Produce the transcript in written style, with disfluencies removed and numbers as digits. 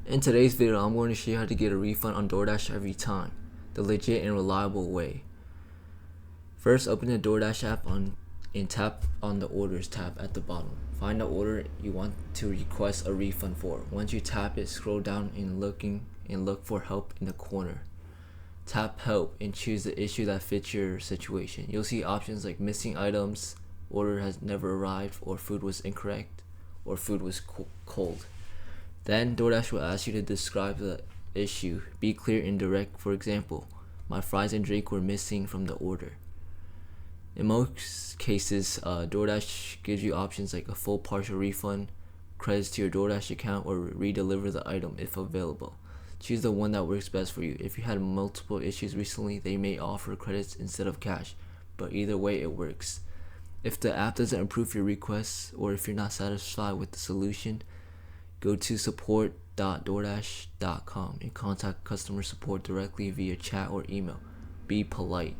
In today's video, I'm going to show you how to get a refund on Doordash every time, the legit and reliable way. First, open the Doordash app and tap on the Orders tab at the bottom. Find the order you want to request a refund for. Once you tap it, scroll down and look for help in the corner. Tap help and choose the issue that fits your situation. You'll see options like missing items, order has never arrived, or food was incorrect, or food was cold. Then Doordash will ask you to describe the issue. Be clear and direct. For example, my fries and drink were missing from the order. In most cases, Doordash gives you options like a full partial refund, credits to your Doordash account, or redeliver the item if available. Choose the one that works best for you. If you had multiple issues recently, they may offer credits instead of cash, but either way it works. If the app doesn't approve your requests, or if you're not satisfied with the solution, go to support.doordash.com and contact customer support directly via chat or email. Be polite.